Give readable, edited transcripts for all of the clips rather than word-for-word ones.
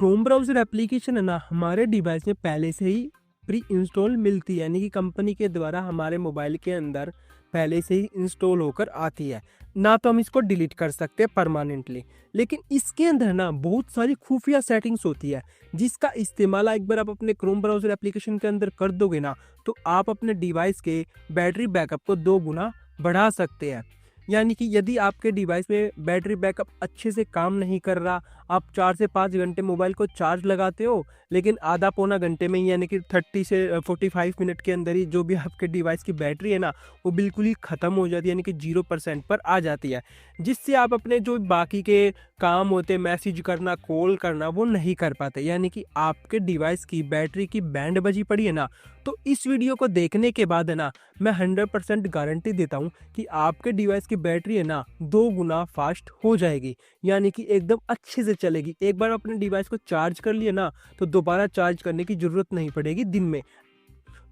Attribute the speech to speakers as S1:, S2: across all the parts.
S1: Chrome browser application है ना, हमारे डिवाइस में पहले से ही प्री इंस्टॉल मिलती है, यानी कि कंपनी के द्वारा हमारे मोबाइल के अंदर पहले से ही इंस्टॉल होकर आती है। ना तो हम इसको डिलीट कर सकते हैं परमानेंटली, लेकिन इसके अंदर ना बहुत सारी खुफिया सेटिंग्स होती है, जिसका इस्तेमाल एक बार आप अपने क्रोम ब्राउज़र एप्लीकेशन के अंदर कर दोगे ना, तो आप अपने डिवाइस के बैटरी बैकअप को 2 गुना बढ़ा सकते हैं। यानी कि यदि आपके डिवाइस में बैटरी बैकअप अच्छे से काम नहीं कर रहा, आप 4 से 5 घंटे मोबाइल को चार्ज लगाते हो, लेकिन आधा पौना घंटे में ही यानी कि 30 से 45 मिनट के अंदर ही जो भी आपके डिवाइस की बैटरी है ना, वो बिल्कुल ही ख़त्म हो जाती है, यानी कि 0% पर आ जाती है, जिससे आप अपने जो बाकी के काम होते, मैसेज करना, कॉल करना, वो नहीं कर पाते, यानी कि आपके डिवाइस की बैटरी की बैंड बजी पड़ी है ना। तो इस वीडियो को देखने के बाद है ना, मैं 100% गारंटी देता हूँ कि आपके डिवाइस की बैटरी है ना 2 गुना फास्ट हो जाएगी, यानी कि एकदम अच्छे से चलेगी। एक बार अपने डिवाइस को चार्ज कर लिए ना, तो दोबारा चार्ज करने की ज़रूरत नहीं पड़ेगी दिन में।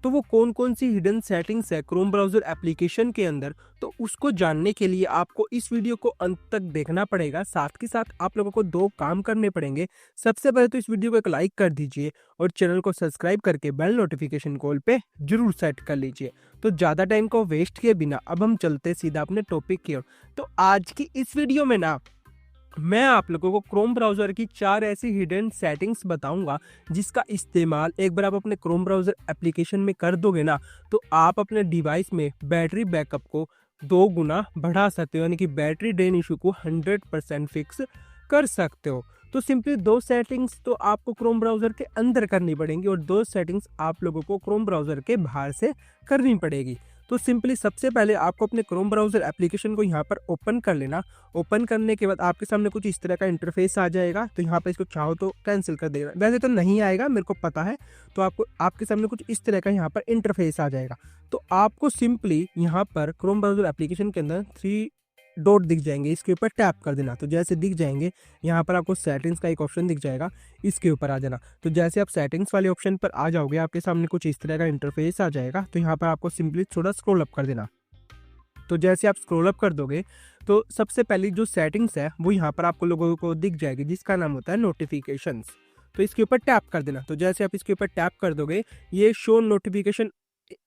S1: तो वो कौन कौन सी हिडन सेटिंग्स है क्रोम ब्राउज़र एप्लीकेशन के अंदर, तो उसको जानने के लिए आपको इस वीडियो को अंत तक देखना पड़ेगा। साथ के साथ आप लोगों को 2 काम करने पड़ेंगे। सबसे पहले तो इस वीडियो को एक लाइक कर दीजिए और चैनल को सब्सक्राइब करके बेल नोटिफिकेशन कॉल पे जरूर सेट कर लीजिए। तो ज़्यादा टाइम को वेस्ट किए बिना अब हम चलते सीधा अपने टॉपिक की ओर। तो आज की इस वीडियो में ना, मैं आप लोगों को क्रोम ब्राउज़र की 4 ऐसी हिडन सेटिंग्स बताऊंगा, जिसका इस्तेमाल एक बार आप अपने क्रोम ब्राउज़र एप्लीकेशन में कर दोगे ना, तो आप अपने डिवाइस में बैटरी बैकअप को 2 गुना बढ़ा सकते हो, यानी कि बैटरी ड्रेन इशू को 100% फिक्स कर सकते हो। तो सिंपली 2 सेटिंग्स तो आपको क्रोम ब्राउज़र के अंदर करनी पड़ेंगी और 2 सेटिंग्स आप लोगों को क्रोम ब्राउज़र के बाहर से करनी पड़ेगी। तो सिंपली सबसे पहले आपको अपने क्रोम ब्राउज़र एप्लीकेशन को यहाँ पर ओपन कर लेना। ओपन करने के बाद आपके सामने कुछ इस तरह का इंटरफेस आ जाएगा, तो यहाँ पर इसको चाहो तो कैंसिल कर देना। वैसे तो नहीं आएगा, मेरे को पता है। तो आपको आपके सामने कुछ इस तरह का यहाँ पर इंटरफेस आ जाएगा। तो आपको सिंपली यहाँ पर क्रोम ब्राउज़र एप्लीकेशन के अंदर 3 डॉट दिख जाएंगे, इसके ऊपर टैप कर देना। तो जैसे दिख जाएंगे, यहाँ पर आपको सेटिंग्स का एक ऑप्शन दिख जाएगा, इसके ऊपर आ जाना। तो जैसे आप सेटिंग्स वाले ऑप्शन पर आ जाओगे, आपके सामने कुछ इस तरह का इंटरफेस आ जाएगा। तो यहाँ पर आपको सिंपली थोड़ा स्क्रॉल अप कर देना। तो जैसे आप स्क्रॉल अप कर दोगे, तो सबसे पहली जो सेटिंग्स है वो यहाँ पर आपको लोगों को दिख जाएगी, जिसका नाम होता है नोटिफिकेशंस। तो इसके ऊपर टैप कर देना। तो जैसे आप इसके ऊपर टैप कर दोगे, ये शो नोटिफिकेशन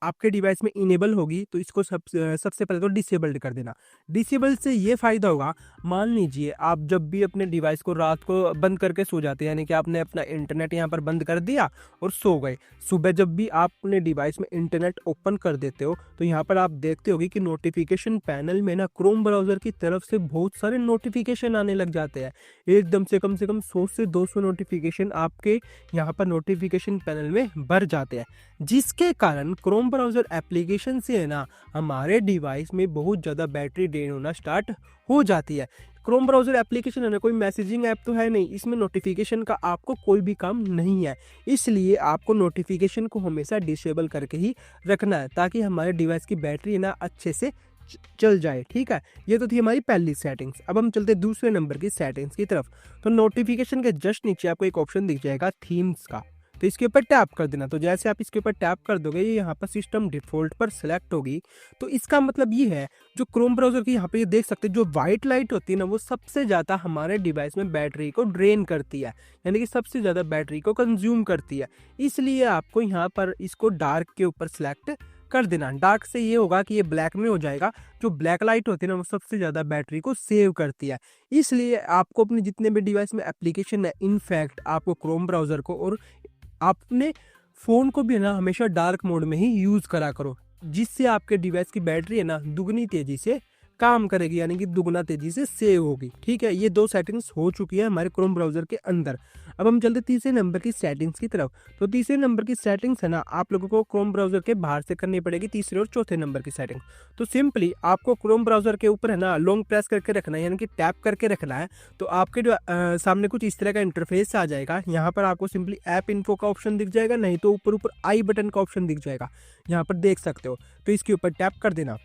S1: आपके डिवाइस में इनेबल होगी। तो इसको सबसे पहले तो डिसेबल्ड कर देना। डिसेबल से ये फ़ायदा होगा, मान लीजिए आप जब भी अपने डिवाइस को रात को बंद करके सो जाते हैं, यानी कि आपने अपना इंटरनेट यहाँ पर बंद कर दिया और सो गए। सुबह जब भी आप अपने डिवाइस में इंटरनेट ओपन कर देते हो, तो यहाँ पर आप देखते होगे कि नोटिफिकेशन पैनल में ना क्रोम ब्राउज़र की तरफ से बहुत सारे नोटिफिकेशन आने लग जाते हैं। एकदम से कम 100 से 200 नोटिफिकेशन आपके यहाँ पर नोटिफिकेशन पैनल में भर जाते हैं, जिसके कारण क्रोम ब्राउज़र एप्लीकेशन से है ना, हमारे डिवाइस में बहुत ज़्यादा बैटरी ड्रेन होना स्टार्ट हो जाती है। क्रोम ब्राउज़र एप्लीकेशन है ना, कोई मैसेजिंग ऐप तो है नहीं, इसमें नोटिफिकेशन का आपको कोई भी काम नहीं है। इसलिए आपको नोटिफिकेशन को हमेशा डिसेबल करके ही रखना है, ताकि हमारे डिवाइस की बैटरी है ना अच्छे से चल जाए। ठीक है, ये तो थी हमारी पहली सेटिंग्स। अब हम चलते दूसरे नंबर की सेटिंग्स की तरफ। तो नोटिफिकेशन के जस्ट नीचे आपको एक ऑप्शन दिख जाएगा थीम्स का। तो इसके ऊपर टैप कर देना। तो जैसे आप इसके ऊपर टैप कर दोगे, ये यहाँ पर सिस्टम डिफ़ॉल्ट पर सेलेक्ट होगी। तो इसका मतलब ये है, जो क्रोम ब्राउज़र की यहाँ पे ये देख सकते हैं, जो वाइट लाइट होती है ना, वो सबसे ज़्यादा हमारे डिवाइस में बैटरी को ड्रेन करती है, यानी कि सबसे ज़्यादा बैटरी को कंज्यूम करती है। इसलिए आपको यहाँ पर इसको डार्क के ऊपर सेलेक्ट कर देना। डार्क से ये होगा कि ये ब्लैक में हो जाएगा। जो ब्लैक लाइट होती है ना, वो सबसे ज़्यादा बैटरी को सेव करती है। इसलिए आपको अपने जितने भी डिवाइस में एप्लीकेशन है, इनफैक्ट आपको क्रोम ब्राउज़र को और अपने फ़ोन को भी ना हमेशा डार्क मोड में ही यूज़ करा करो, जिससे आपके डिवाइस की बैटरी है ना दुगनी तेज़ी से काम करेगी, यानी कि दुगना तेज़ी से सेव होगी। ठीक है, ये 2 सेटिंग्स हो चुकी है हमारे क्रोम ब्राउज़र के अंदर। अब हम चलते तीसरे नंबर की सेटिंग्स की तरफ। तो तीसरे नंबर की सेटिंग्स है ना, आप लोगों को क्रोम ब्राउज़र के बाहर से करनी पड़ेगी, तीसरे और चौथे नंबर की सेटिंग। तो सिंपली आपको क्रोम ब्राउज़र के ऊपर है ना लॉन्ग प्रेस करके रखना है, यानी कि टैप करके रखना है। तो आपके जो सामने कुछ इस तरह का इंटरफेस आ जाएगा। यहाँ पर आपको सिंपली ऐप इन्फो का ऑप्शन दिख जाएगा, नहीं तो ऊपर आई बटन का ऑप्शन दिख जाएगा, यहाँ पर देख सकते हो। तो इसके ऊपर टैप कर देना।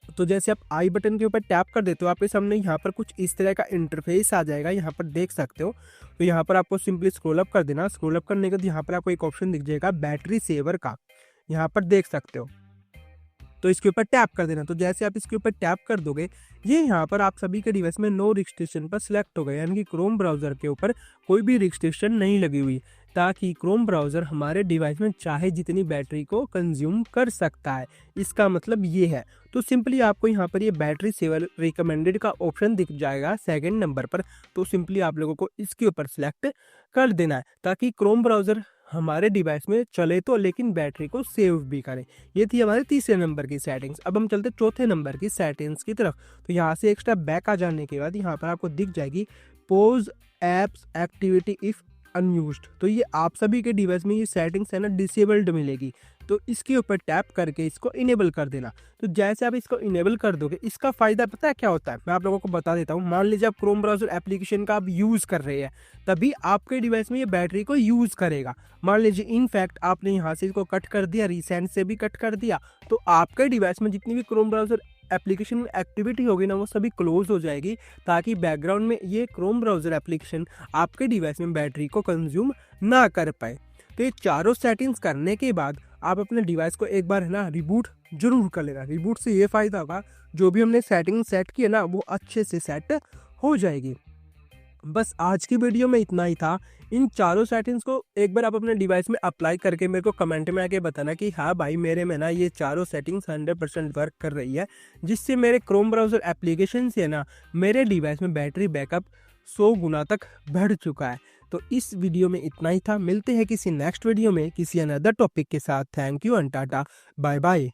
S1: तो जैसे आप आई बटन के ऊपर टैप कर देते हो, आपके सामने यहाँ पर कुछ इस तरह का इंटरफेस आ जाएगा, यहाँ पर देख सकते हो। तो यहाँ पर आपको सिंपली स्क्रॉल अप कर देना। स्क्रॉल अप करने के बाद यहाँ पर आपको एक ऑप्शन दिख जाएगा बैटरी सेवर का, यहाँ पर देख सकते हो। तो इसके ऊपर टैप कर देना। तो जैसे आप इसके ऊपर टैप कर दोगे, ये यहाँ पर आप सभी के डिवाइस में नो रिस्ट्रिक्शन पर सिलेक्ट हो गए, यानी कि क्रोम ब्राउज़र के ऊपर कोई भी रिस्ट्रिक्शन नहीं लगी हुई, ताकि क्रोम ब्राउज़र हमारे डिवाइस में चाहे जितनी बैटरी को कंज्यूम कर सकता है। इसका मतलब ये है। तो सिंपली आपको यहाँ पर ये बैटरी सेवर रिकमेंडेड का ऑप्शन दिख जाएगा सेकंड नंबर पर। तो सिंपली आप लोगों को इसके ऊपर सिलेक्ट कर देना है, ताकि क्रोम ब्राउज़र हमारे डिवाइस में चले तो लेकिन बैटरी को सेव भी करे। ये थी हमारे तीसरे नंबर की सेटिंग्स। अब हम चलते चौथे नंबर की सेटिंग्स की तरफ। तो यहाँ से एक स्टेप बैक आ जाने के बाद यहाँ पर आपको दिख जाएगी pose apps activity if unused. तो ये आप सभी के डिवाइस में ये सेटिंग्स है ना डिसेबल्ड मिलेगी। तो इसके ऊपर टैप करके इसको इनेबल कर देना। तो जैसे आप इसको इनेबल कर दोगे, इसका फ़ायदा पता है क्या होता है, मैं आप लोगों को बता देता हूँ। मान लीजिए आप क्रोम ब्राउज़र एप्लीकेशन का आप यूज़ कर रहे हैं, तभी आपके डिवाइस में ये बैटरी को यूज़ करेगा। मान लीजिए इनफैक्ट आपने यहाँ से इसको कट कर दिया, रिसेंट से भी कट कर दिया, तो आपके डिवाइस में जितनी भी क्रोम ब्राउज़र एप्लीकेशन में एक्टिविटी होगी ना, वो सभी क्लोज हो जाएगी, ताकि बैकग्राउंड में ये क्रोम ब्राउज़र एप्लीकेशन आपके डिवाइस में बैटरी को कंज्यूम ना कर पाए। तो ये चारों सेटिंग्स करने के बाद आप अपने डिवाइस को एक बार है ना रिबूट जरूर कर लेना। रिबूट से ये फ़ायदा होगा, जो भी हमने सेटिंग सेट की है ना, वो अच्छे से सेट हो जाएगी। बस आज की वीडियो में इतना ही था। इन चारों सेटिंग्स को एक बार आप अपने डिवाइस में अप्लाई करके मेरे को कमेंट में आके बताना कि हाँ भाई, मेरे में ना ये चारों सेटिंग्स 100% वर्क कर रही है, जिससे मेरे क्रोम ब्राउज़र एप्लीकेशन से ना मेरे डिवाइस में बैटरी बैकअप 100 गुना तक बढ़ चुका है। तो इस वीडियो में इतना ही था। मिलते हैं किसी नेक्स्ट वीडियो में किसी अनदर टॉपिक के साथ। Thank you and tata, bye bye.